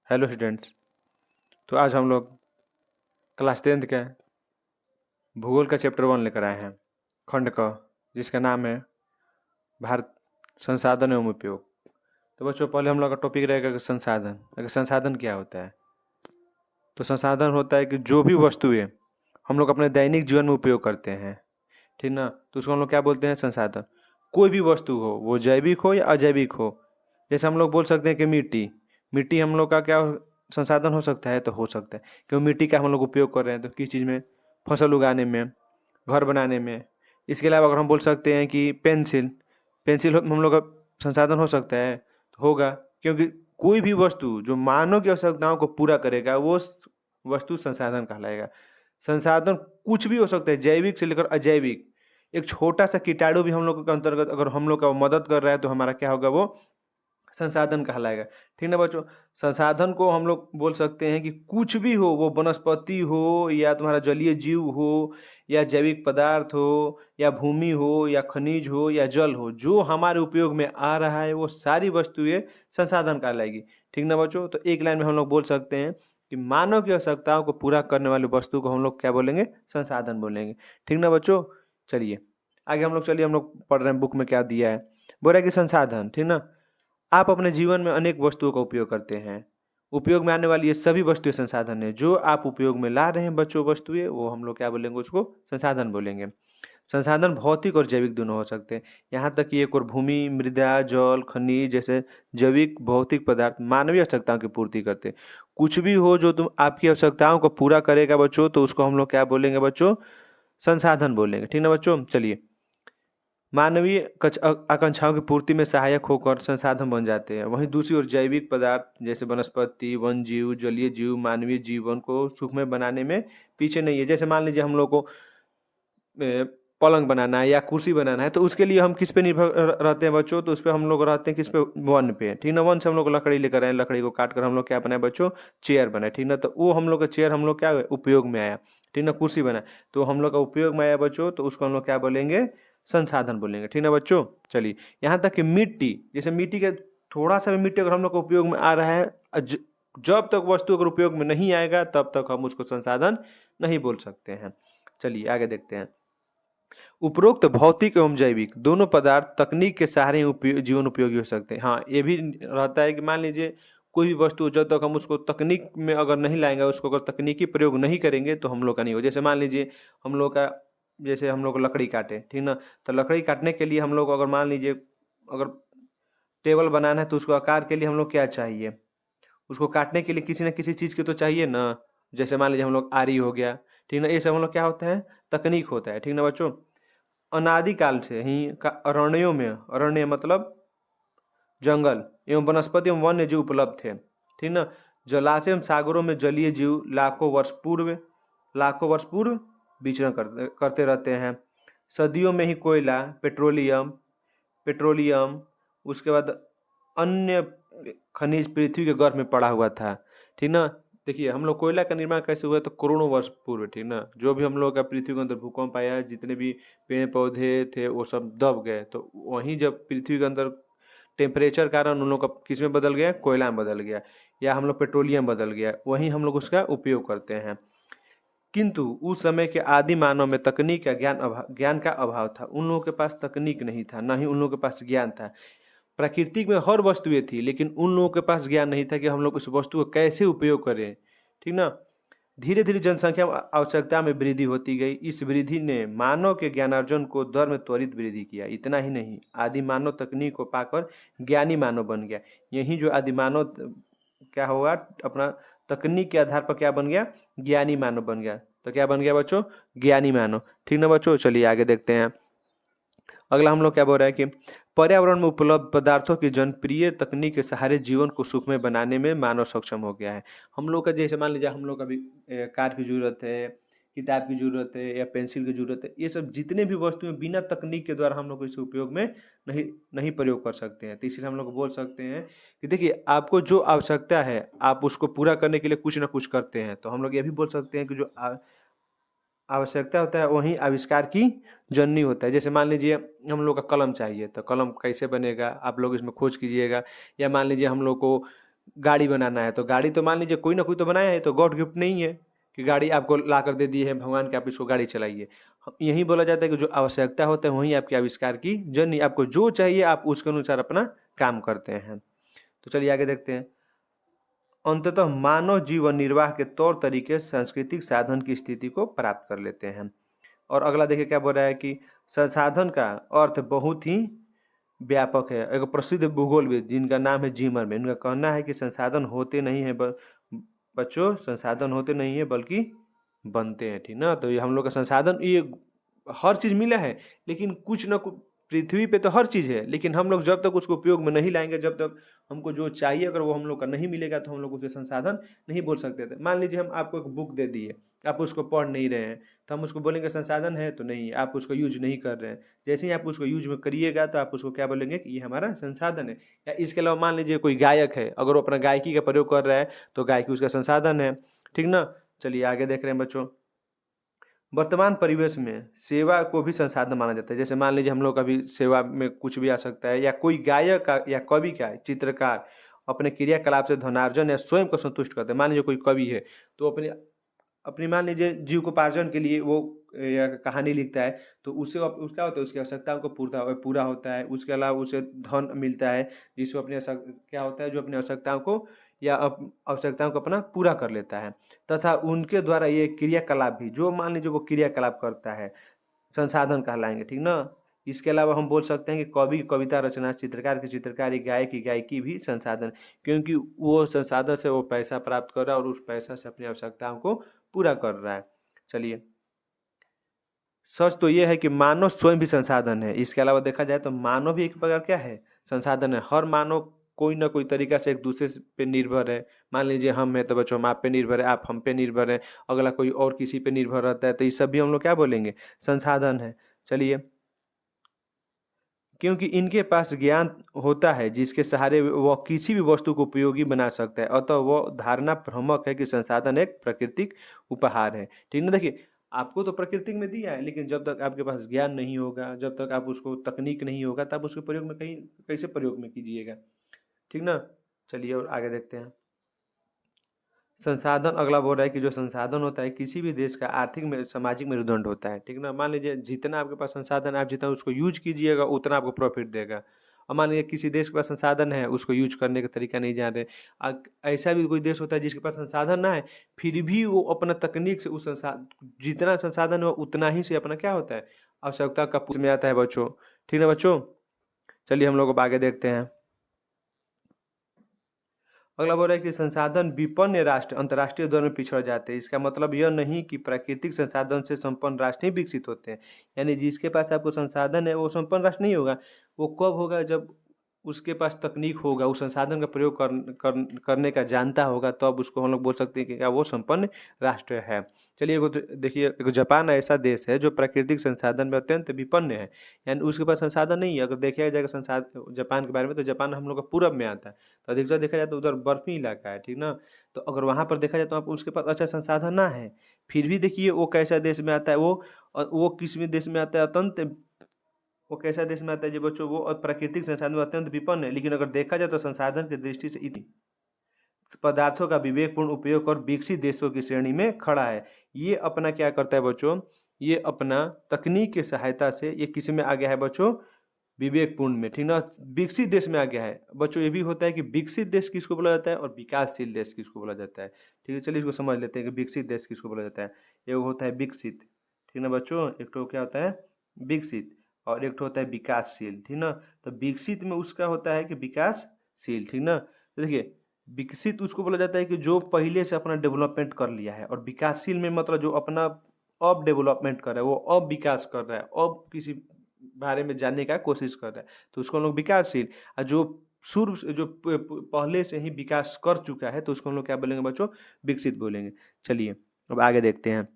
Hello students. तो आज हम लोग क्लास 10th का भूगोल का चैप्टर 1 लेकर आए हैं, खंड क, जिसका नाम है भारत संसाधन एवं उपयोग। तो बच्चों, पहले हम लोग का टॉपिक रहेगा कि संसाधन। अगर संसाधन क्या होता है, तो संसाधन होता है कि जो भी वस्तुएं हम लोग अपने दैनिक जीवन में उपयोग करते हैं, ठीक ना, तो उसको हम लोग क्या बोलते हैं? संसाधन। कोई भी वस्तु हो, वो जैविक हो या अजैविक हो। जैसे हम लोग बोल सकते हैं कि मिट्टी मिट्टी हम लोग का क्या संसाधन हो सकता है? तो हो सकता है, क्यों मिट्टी का हम लोग उपयोग कर रहे हैं तो किस चीज़ में? फसल उगाने में, घर बनाने में। इसके अलावा अगर हम बोल सकते हैं कि पेंसिल पेंसिल हम लोग का संसाधन हो सकता है, तो होगा, क्योंकि कोई भी वस्तु जो मानव की आवश्यकताओं को पूरा करेगा वो वस्तु संसाधन कहलाएगा। संसाधन कुछ भी हो सकता है, जैविक से लेकर अजैविक। एक छोटा सा कीटाणु भी हम लोग के अंतर्गत अगर हम लोग का मदद कर रहा है तो हमारा क्या होगा? वो संसाधन कहलाएगा। ठीक ना बच्चों? संसाधन को हम लोग बोल सकते हैं कि कुछ भी हो, वो वनस्पति हो या तुम्हारा जलीय जीव हो या जैविक पदार्थ हो या भूमि हो या खनिज हो या जल हो, जो हमारे उपयोग में आ रहा है वो सारी वस्तुएं संसाधन कहलाएगी। ठीक ना बच्चों? तो एक लाइन में हम लोग बोल सकते हैं कि मानव की आवश्यकताओं को पूरा करने वाली वस्तु को हम लोग क्या बोलेंगे? संसाधन बोलेंगे। ठीक ना बच्चों? चलिए आगे हम लोग हम लोग पढ़ रहे हैं बुक में क्या दिया है। बोल रहा है कि संसाधन, ठीक ना, आप अपने जीवन में अनेक वस्तुओं का उपयोग करते हैं। उपयोग में आने वाली ये सभी वस्तुएं संसाधन है। जो आप उपयोग में ला रहे हैं बच्चों वस्तुएं, वो हम लोग क्या बोलेंगे? उसको संसाधन बोलेंगे। संसाधन भौतिक और जैविक दोनों हो सकते हैं। यहाँ तक कि एक और भूमि, मृदा, जल, खनिज जैसे जैविक भौतिक पदार्थ मानवीय आवश्यकताओं की पूर्ति करते हैं। कुछ भी हो जो तुम आपकी आवश्यकताओं को पूरा करेगा बच्चों, तो उसको हम लोग क्या बोलेंगे बच्चों? संसाधन बोलेंगे। ठीक ना बच्चों? चलिए, मानवीय आकांक्षाओं की पूर्ति में सहायक होकर संसाधन बन जाते हैं। वहीं दूसरी ओर जैविक पदार्थ जैसे वनस्पति, वन जीव, जलीय जीव मानवीय जीवन को सुखमय बनाने में पीछे नहीं है। जैसे मान लीजिए हम लोग को पलंग बनाना है या कुर्सी बनाना है, तो उसके लिए हम किस पे निर्भर रहते हैं बच्चों? तो उस पर हम लोग रहते हैं किस पे? वन पे। ठीक ना? वन से हम लोग लकड़ी लेकर आए, लकड़ी को काट कर हम लोग क्या बनाए बच्चों? चेयर बनाए। ठीक ना? तो वो हम लोग का चेयर हम लोग क्या उपयोग में आया। ठीक ना? कुर्सी बना तो हम लोग का उपयोग में आया बच्चों, तो उसको हम लोग क्या बोलेंगे? संसाधन बोलेंगे। ठीक ना बच्चों? चलिए, यहाँ तक कि मिट्टी, जैसे मिट्टी के थोड़ा सा भी मिट्टी अगर हम लोग का उपयोग में आ रहा है, जब तक वस्तु अगर उपयोग में नहीं आएगा तब तक हम उसको संसाधन नहीं बोल सकते हैं। चलिए आगे देखते हैं। उपरोक्त भौतिक एवं जैविक दोनों पदार्थ तकनीक के सहारे जीवन उपयोगी हो सकते हैं। हाँ, ये भी रहता है कि मान लीजिए कोई भी वस्तु जब तक हम उसको तकनीक में अगर नहीं लाएंगे, उसको अगर तकनीकी प्रयोग नहीं करेंगे तो हम लोग का नहीं हो। जैसे मान लीजिए हम लोग का, जैसे हम लोग लकड़ी काटे, ठीक ना, तो लकड़ी काटने के लिए हम लोग अगर मान लीजिए अगर टेबल बनाना है तो उसको आकार के लिए हम लोग क्या चाहिए? उसको काटने के लिए किसी न किसी चीज़ की तो चाहिए ना। जैसे मान लीजिए हम लोग आरी हो गया, ठीक ना, ये सब हम लोग क्या होता है? तकनीक होता है। ठीक ना बच्चों? अनादिकाल से ही अरण्यों में, अरण्य मतलब जंगल एवं वनस्पति एवं वन्य जीव उपलब्ध थे। ठीक ना? जलाशय एवं सागरों में जलीय जीव लाखों वर्ष पूर्व विचरण करते रहते हैं। सदियों में ही कोयला, पेट्रोलियम, उसके बाद अन्य खनिज पृथ्वी के गर्भ में पड़ा हुआ था। ठीक ना? देखिए हम लोग कोयला का निर्माण कैसे हुआ? तो करोड़ों वर्ष पूर्व। ठीक ना? जो भी हम लोग का पृथ्वी के अंदर भूकंप आया, जितने भी पेड़ पौधे थे वो सब दब गए, तो वहीं जब पृथ्वी के अंदर टेम्परेचर कारण उन लोग का किस में बदल गया? कोयला में बदल गया, या हम लोग पेट्रोलियम बदल गया, वहीं हम लोग उसका उपयोग करते हैं। किंतु उस समय के आदि मानव में तकनीक का ज्ञान का अभाव था। उन लोगों के पास तकनीक नहीं था, ना ही उन लोगों के पास ज्ञान था। प्रकृति में हर वस्तुएं थी, लेकिन उन लोगों के पास ज्ञान नहीं था कि हम लोग उस वस्तु को कैसे उपयोग करें। ठीक ना? धीरे धीरे जनसंख्या आवश्यकता में वृद्धि होती गई। इस वृद्धि ने मानव के ज्ञानार्जन को दर में त्वरित वृद्धि किया। इतना ही नहीं, आदि मानव तकनीक को पाकर ज्ञानी मानव बन गया। यही जो आदि मानव क्या होगा? अपना तकनीक के आधार पर क्या बन गया? ज्ञानी मानव बन गया। तो क्या बन गया बच्चों? ज्ञानी मानव। ठीक ना बच्चों? चलिए आगे देखते हैं। अगला हम लोग क्या बोल रहे हैं कि पर्यावरण में उपलब्ध पदार्थों की जनप्रिय तकनीक के सहारे जीवन को सुखमय बनाने में मानव सक्षम हो गया है। हम लोग का जैसे मान लीजिए हम लोग का भी कार की जरूरत है, किताब की जरूरत है या पेंसिल की जरूरत है, ये सब जितने भी वस्तुएं बिना तकनीक के द्वारा हम लोग इसे उपयोग में नहीं नहीं प्रयोग कर सकते हैं। तो इसलिए हम लोग बोल सकते हैं कि देखिए आपको जो आवश्यकता है आप उसको पूरा करने के लिए कुछ ना कुछ करते हैं। तो हम लोग ये भी बोल सकते हैं कि जो आवश्यकता होता है वहीं आविष्कार की जननी होता है। जैसे मान लीजिए हम लोग का कलम चाहिए, तो कलम कैसे बनेगा आप लोग इसमें खोज कीजिएगा। या मान लीजिए हम लोग को गाड़ी बनाना है तो गाड़ी तो मान लीजिए कोई ना कोई तो बनाया है, तो गॉड गिफ्ट नहीं है कि गाड़ी आपको ला कर दे दी है भगवान के आप इसको गाड़ी चलाइए। यही बोला जाता है कि जो आवश्यकता होता है वहीं आपके आविष्कार की जर्नी, आपको जो चाहिए आप उसके अनुसार अपना काम करते हैं। तो चलिए आगे देखते हैं। अंततः मानव जीवन निर्वाह के तौर तरीके सांस्कृतिक साधन की स्थिति को प्राप्त कर लेते हैं। और अगला देखिए क्या बोल रहा है कि संसाधन का अर्थ बहुत ही व्यापक है। एक प्रसिद्ध भूगोलविद जिनका नाम है जिमरमैन, उनका कहना है कि संसाधन होते नहीं है बच्चों, संसाधन होते नहीं है बल्कि बनते हैं, ठीक ना। तो ये हम लोग का संसाधन, ये हर चीज़ मिला है, लेकिन कुछ ना कुछ पृथ्वी पे तो हर चीज़ है, लेकिन हम लोग जब तक उसको उपयोग में नहीं लाएंगे, जब तक हमको जो चाहिए अगर वो हम लोग का नहीं मिलेगा तो हम लोग उसे संसाधन नहीं बोल सकते थे। मान लीजिए हम आपको एक बुक दे दिए, आप उसको पढ़ नहीं रहे हैं, तो हम उसको बोलेंगे संसाधन है? तो नहीं, आप उसको यूज नहीं कर रहे हैं। जैसे ही आप उसको यूज में करिएगा तो आप उसको क्या बोलेंगे कि ये हमारा संसाधन है। या इसके अलावा मान लीजिए कोई गायक है, अगर वो अपना गायकी का प्रयोग कर रहा है तो गायकी उसका संसाधन है, ठीक ना। चलिए आगे देख रहे हैं बच्चों। वर्तमान परिवेश में सेवा को भी संसाधन माना जाता है। जैसे मान लीजिए हम लोग अभी सेवा में कुछ भी आ सकता है, या कोई गायक का या कवि का, चित्रकार अपने क्रियाकलाप से धनार्जन या स्वयं को संतुष्ट करते हैं। मान लीजिए कोई कवि है तो अपनी अपनी मान लीजिए जीविकोपार्जन के लिए वो या कहानी लिखता है, तो उससे क्या होता है, उसकी आवश्यकताओं को पूरा होता है। उसके अलावा उसे धन मिलता है जिससे अपनी क्या होता है, जो अपनी आवश्यकताओं को या आवश्यकताओं को अपना पूरा कर लेता है। तथा उनके द्वारा ये क्रियाकलाप भी, जो मान लीजिए वो क्रियाकलाप करता है, संसाधन कहलाएंगे, ठीक ना। इसके अलावा हम बोल सकते हैं कि कवि की कविता रचना, चित्रकार की चित्रकारी, गायक की गायकी भी संसाधन, क्योंकि वो संसाधन से वो पैसा प्राप्त कर रहा है और उस पैसा से अपनी आवश्यकताओं को पूरा कर रहा है। चलिए, सच तो ये है कि मानव स्वयं भी संसाधन है। इसके अलावा देखा जाए तो मानव भी एक प्रकार क्या है, संसाधन है। हर मानव कोई ना कोई तरीका से एक दूसरे पे निर्भर है। मान लीजिए हम हैं तो बच्चों हम आप पे निर्भर है, आप हम पे निर्भर है, अगला कोई और किसी पे निर्भर रहता है, तो ये सब भी हम लोग क्या बोलेंगे, संसाधन है। चलिए, क्योंकि इनके पास ज्ञान होता है जिसके सहारे वह किसी भी वस्तु को उपयोगी बना सकता है, अतः वह धारणा भ्रामक है कि संसाधन एक प्राकृतिक उपहार है, ठीक ना। देखिए, आपको तो प्रकृति में दिया है, लेकिन जब तक आपके पास ज्ञान नहीं होगा, जब तक आप उसको तकनीक नहीं होगा, तब उसके प्रयोग में कहीं कैसे प्रयोग में कीजिएगा, ठीक ना। चलिए और आगे देखते हैं। संसाधन, अगला बोल रहा है कि जो संसाधन होता है किसी भी देश का आर्थिक में सामाजिक मेरुदंड होता है, ठीक ना। मान लीजिए जितना आपके पास संसाधन, आप जितना उसको यूज कीजिएगा उतना आपको प्रॉफिट देगा। और मान लीजिए किसी देश के पास संसाधन है, उसको यूज करने का तरीका नहीं जान रहे। ऐसा भी कोई देश होता है जिसके पास संसाधन ना है, फिर भी वो अपना तकनीक से उस जितना संसाधन हो उतना ही से अपना क्या होता है, आवश्यकता का पूर्ति में आता है बच्चों, ठीक है बच्चों। चलिए हम लोग अब आगे देखते हैं। अगला बोल रहा है कि संसाधन विपन्न राष्ट्र अंतर्राष्ट्रीय दर में पिछड़ जाते हैं। इसका मतलब यह नहीं कि प्राकृतिक संसाधन से संपन्न राष्ट्र नहीं विकसित होते हैं। यानी जिसके पास आपको संसाधन है वो संपन्न राष्ट्र नहीं होगा। वो कब होगा, जब उसके पास तकनीक होगा, उस संसाधन का प्रयोग करने का जानता होगा, तब उसको हम लोग बोल सकते हैं कि क्या वो संपन्न राष्ट्र है। चलिए देखिए, एक जापान ऐसा देश है जो प्राकृतिक संसाधन में अत्यंत विपन्न है। यानी उसके पास संसाधन नहीं है। अगर देखा जाएगा संसाधन जापान के बारे में, तो जापान हम लोग का पूरब में आता है, तो अधिकतर देखा जाए तो उधर बर्फी इलाका है, ठीक ना। तो अगर वहाँ पर देखा जाए तो आप उसके पास अच्छा संसाधन ना है, फिर भी देखिए वो कैसा देश में आता है, वो किस में देश में आता है, अत्यंत वो कैसा देश में आता है जी बच्चों, वो प्राकृतिक संसाधन में अत्यंत विपन्न है। लेकिन अगर देखा जाए तो संसाधन की दृष्टि से इतनी पदार्थों का विवेकपूर्ण उपयोग और विकसित देशों की श्रेणी में खड़ा है। ये अपना क्या करता है बच्चों, ये अपना तकनीक की सहायता से ये किस में आ गया है बच्चों, विवेकपूर्ण में, ठीक ना। विकसित देश में आ गया है बच्चों। ये भी होता है कि विकसित देश किसको बोला जाता है और विकासशील देश किसको बोला जाता है, ठीक है। चलिए इसको समझ लेते हैं कि विकसित देश किसको बोला जाता है। एक होता है विकसित, ठीक ना बच्चों, एक तो क्या होता है विकसित, और एक तो होता है विकासशील, ठीक ना। तो विकसित में उसका होता है कि विकासशील, ठीक ना। तो देखिए, विकसित उसको बोला जाता है कि जो पहले से अपना डेवलपमेंट कर लिया है, और विकासशील में मतलब जो अपना अब डेवलपमेंट कर रहा है, वो अब विकास कर रहा है, अब किसी बारे में जानने का कोशिश कर रहा है, तो उसको हम लोग विकासशील। और जो शुरू से जो पहले से ही विकास कर चुका है, तो उसको हम लोग क्या बोलेंगे बच्चों, विकसित बोलेंगे। चलिए अब आगे देखते हैं।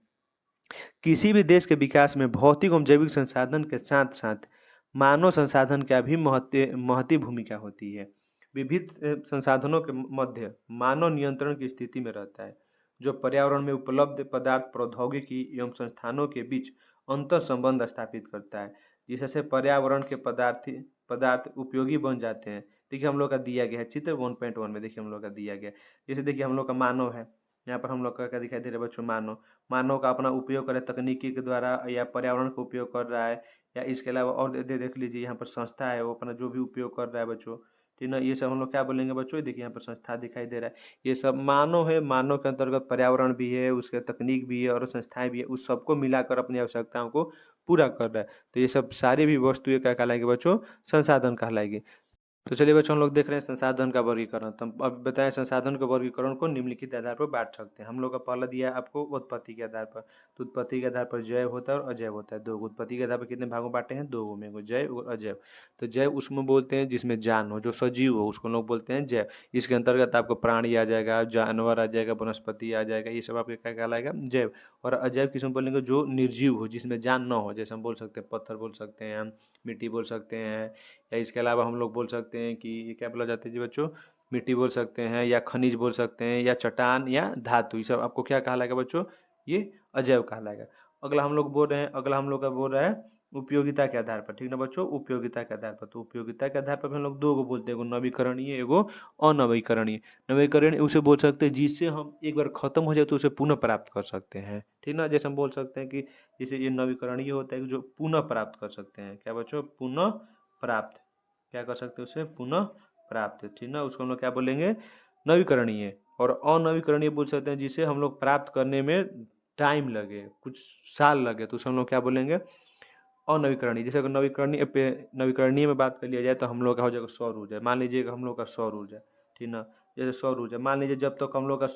किसी भी देश के विकास में भौतिक एवं जैविक संसाधन के साथ साथ मानव संसाधन का भी महती भूमिका होती है। विविध संसाधनों के मध्य मानव नियंत्रण की स्थिति में रहता है, जो पर्यावरण में उपलब्ध पदार्थ, प्रौद्योगिकी एवं संस्थानों के बीच अंतर संबंध स्थापित करता है, जिससे पर्यावरण के पदार्थ उपयोगी बन जाते हैं। देखिए हम लोग का दिया गया है चित्र 1.1 में, देखिए हम लोग का दिया गया है। जैसे देखिए हम लोग का मानव है, यहाँ पर हम लोग का क्या दिखाई दे रहा है बच्चों, मानव। मानव का अपना उपयोग करे तकनीकी के द्वारा या पर्यावरण का उपयोग कर रहा है, या इसके अलावा और देख लीजिए यहाँ पर संस्था है, वो अपना जो भी उपयोग कर रहा है बच्चों, ठीक ना। ये सब हम लोग क्या बोलेंगे बच्चों, देखिए यहाँ पर संस्था दिखाई दे रहा है, ये सब मानव है। मानव के अंतर्गत पर्यावरण भी है, उसके तकनीक भी है और संस्थाएं भी है, उस सबको मिलाकर अपनी आवश्यकताओं को पूरा कर रहा है। तो ये सब सारी भी वस्तुएं क्या कहलाएगी बच्चों, संसाधन कहलाएगी। तो चलिए बच्चों हम लोग देख रहे हैं संसाधन का वर्गीकरण। तो अब बताएं संसाधन के वर्गीकरण को निम्नलिखित आधार पर बांट सकते हैं। हम लोग का पहला दिया है आपको उत्पत्ति के आधार पर। तो उत्पत्ति के आधार पर जैव होता है और अजैव होता है, दो। उत्पत्ति के आधार पर कितने भागों बांटे हैं, दो में, जैव और अजैव। तो जैव उसमें बोलते हैं जिसमें जान हो, जो सजीव हो, उसको लोग बोलते हैं जैव। इसके अंतर्गत आपको प्राणी आ जाएगा, जानवर आ जाएगा, वनस्पति आ जाएगा, ये सब आपके क्या कहलाएगा, जैव। और अजैव किसमें बोलेंगे, जो निर्जीव हो, जिसमें जान ना हो, जैसे हम बोल सकते हैं पत्थर बोल सकते हैं, मिट्टी बोल सकते हैं, या इसके अलावा हम लोग बोल सकते हैं कि ये क्या बोला जाता है जी बच्चों, मिट्टी बोल सकते हैं, या खनिज बोल सकते हैं, या चट्टान या धातु, ये सब आपको क्या कहलाएगा बच्चों, ये अजैव कहलाएगा। अगला हम लोग बोल रहे हैं, अगला हम लोग का बोल रहा है उपयोगिता के आधार पर, ठीक ना बच्चों, उपयोगिता के आधार पर। तो उपयोगिता के आधार पर भी हम लोग दो को बोलते हैं, एगो नवीकरणीय, एगो अनवीकरणीय। नवीकरणीय उसे बोल सकते हैं जिससे हम एक बार खत्म हो जाए तो उसे पुनः प्राप्त कर सकते हैं, ठीक ना। जैसे हम बोल सकते हैं कि जैसे ये नवीकरणीय होता है जो पुनः प्राप्त कर सकते हैं, क्या बच्चों, पुनः प्राप्त, क्या कर सकते हैं उसे, पुनः प्राप्त, ठीक ना। उसको हम लोग क्या बोलेंगे, नवीकरणीय। और अनवीकरणीय बोल सकते हैं जिसे हम लोग प्राप्त करने में टाइम लगे, कुछ साल लगे, तो उसे हम लोग क्या बोलेंगे, अनवीकरणीय। जैसे अगर नवीकरणीय में बात कर लिया जाए तो हम लोग का हो जाएगा सौर ऊर्जा। मान लीजिए हम लोग का सौर ऊर्जा, ठीक ना। जैसे सौर ऊर्जा मान लीजिए जब तक हम लोग का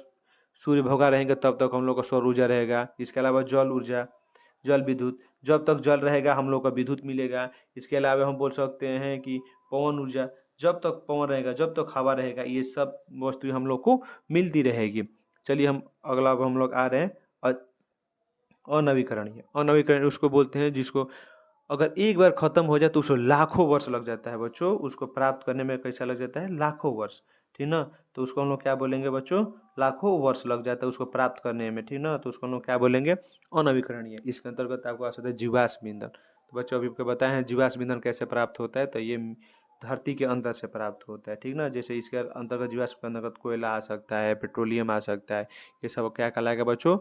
सूर्य भोगा रहेंगे तब तक हम लोग का सौर ऊर्जा रहेगा। इसके अलावा जल ऊर्जा, जल विद्युत, जब तक जल रहेगा हम लोग का विद्युत मिलेगा। इसके अलावा हम बोल सकते हैं कि पवन ऊर्जा, जब तक पवन रहेगा, जब तक हवा रहेगा, ये सब वस्तुएं हम लोग को मिलती रहेगी। चलिए हम अगला अब हम लोग आ रहे हैं अनवीकरणीय। अनवीकरणीय उसको बोलते हैं जिसको अगर एक बार खत्म हो जाए तो उसको लाखों वर्ष लग जाता है बच्चों, उसको प्राप्त करने में कैसा लग जाता है, लाखों वर्ष, ठीक ना। तो उसको हम लोग क्या बोलेंगे बच्चों, लाखों वर्ष लग जाता है उसको प्राप्त करने में, ठीक ना। तो उसको हम लोग क्या बोलेंगे, अनवीकरणीय। इसके अंतर्गत आपको आ सकता है जीवाश्म ईंधन। तो बच्चों अभी आपको बताए हैं जीवाश्म ईंधन कैसे प्राप्त होता है, तो ये धरती के अंदर से प्राप्त होता है, ठीक ना। जैसे इसके अंतर्गत जीवाश्म के अंतर्गत कोयला आ सकता है, पेट्रोलियम आ सकता है, ये सब क्या कहलाएगा बच्चों,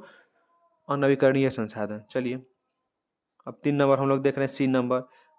अनवीकरणीय संसाधन। चलिए अब 3 नंबर हम लोग देख रहे हैं,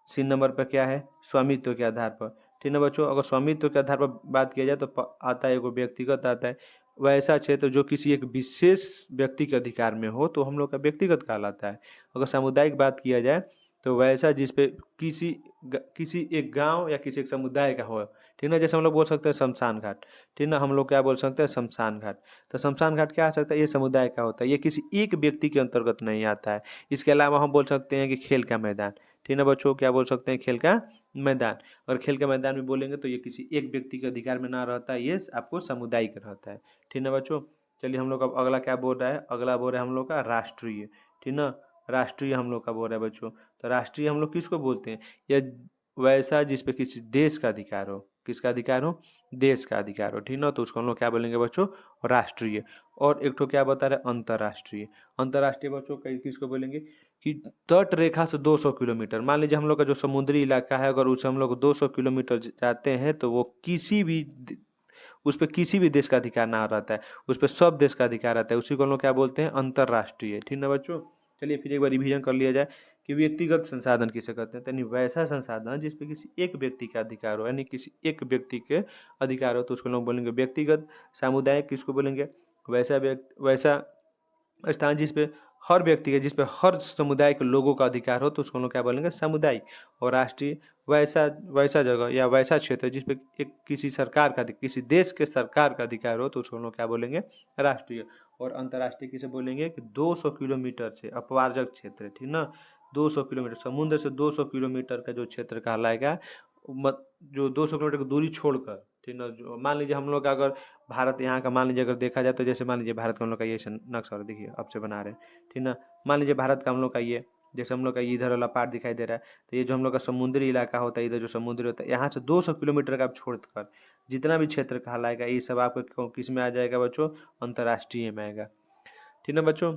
सी नंबर पर क्या है, स्वामित्व के आधार पर, ठीक है बच्चों। अगर स्वामित्व के आधार पर बात किया जाए तो आता है एगो व्यक्तिगत आता है, वैसा क्षेत्र जो किसी एक विशेष व्यक्ति के अधिकार में हो तो हम लोग का व्यक्तिगत कहलाता है। अगर सामुदायिक बात किया जाए तो वैसा जिस पे किसी एक गांव या किसी एक समुदाय का हो, ठीक ना। जैसे हम लोग बोल सकते हैं शमशान घाट, ठीक ना, हम लोग क्या बोल सकते हैं, शमशान घाट। तो शमशान घाट क्या आ सकता है, ये समुदाय का होता है, ये किसी एक व्यक्ति के अंतर्गत नहीं आता है। इसके अलावा हम बोल सकते हैं कि खेल का मैदान, ठीक है बच्चों, क्या बोल सकते हैं, खेल का मैदान। और खेल का मैदान भी बोलेंगे तो ये किसी एक व्यक्ति के अधिकार में ना रहता है, ये आपको सामुदायिक रहता है, ठीक है बच्चों। चलिए हम लोग अब अगला क्या बोल रहा है, अगला बोल रहा है हम लोग का राष्ट्रीय, ठीक ना। राष्ट्रीय हम लोग का बोल रहा है बच्चों। तो राष्ट्रीय हम लोग किसको बोलते हैं, या वैसा जिस पे किसी देश का अधिकार हो, किसका अधिकार हो, देश का अधिकार हो, ठीक ना। तो उसको हम लोग क्या बोलेंगे बच्चों, राष्ट्रीय। और एक तो क्या बता रहे, अंतर्राष्ट्रीय। अंतर्राष्ट्रीय बच्चों किसको बोलेंगे कि तट रेखा से 200 किलोमीटर, मान लीजिए हम लोग का जो समुद्री इलाका है अगर उसे हम लोग 200 किलोमीटर जाते हैं तो वो किसी भी उस पर किसी भी देश का अधिकार ना रहता है, उस पर सब देश का अधिकार रहता है, उसी को हम लोग क्या बोलते हैं, अंतर्राष्ट्रीय, ठीक ना बच्चों। चलिए फिर एक बार रिवीजन कर लिया जाए कि व्यक्तिगत संसाधन किसे कहते हैं, यानी वैसा संसाधन जिस पे किसी एक व्यक्ति का अधिकार हो, यानी किसी एक व्यक्ति के अधिकार हो तो उसको लोग बोलेंगे व्यक्तिगत। सामुदायिक किसको बोलेंगे, वैसा स्थान जिस पे हर व्यक्ति के, जिस पे हर समुदाय के लोगों का अधिकार हो तो उसको लोग क्या बोलेंगे, सामुदायिक। और राष्ट्रीय वैसा वैसा जगह या वैसा क्षेत्र जिस पे एक किसी सरकार का, किसी देश के सरकार का अधिकार हो तो उसको लोग क्या बोलेंगे, राष्ट्रीय। और अंतर्राष्ट्रीय किसे बोलेंगे कि 200 किलोमीटर से अपवार्जक क्षेत्र, ठीक ना। 200 किलोमीटर, समुद्र से 200 किलोमीटर का जो क्षेत्र कहलाएगा, जो 200 किलोमीटर की दूरी छोड़कर, ठीक ना। जो मान लीजिए हम लोग का अगर भारत यहाँ का मान लीजिए अगर देखा जाए तो जैसे मान लीजिए भारत का हम लोग का ये नक्शा देखिए अब से बना रहे हैं, ठीक ना। मान लीजिए भारत का हम लोग का ये, जैसे हम लोग का इधर वाला पार्ट दिखाई दे रहा है, तो ये जो हम लोग का समुद्री इलाका होता है, इधर जो समुद्र होता है, यहाँ से 200 किलोमीटर का आप छोड़कर जितना भी क्षेत्र कहलाएगा ये सब आपको किस में आ जाएगा बच्चों, अंतर्राष्ट्रीय में आएगा, ठीक ना बच्चों।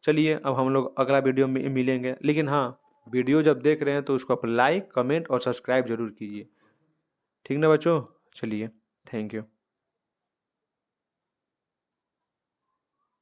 चलिए अब हम लोग अगला वीडियो में मिलेंगे, लेकिन हाँ वीडियो जब देख रहे हैं तो उसको आप लाइक, कमेंट और सब्सक्राइब जरूर कीजिए, ठीक ना बच्चों। चलिए, थैंक यू।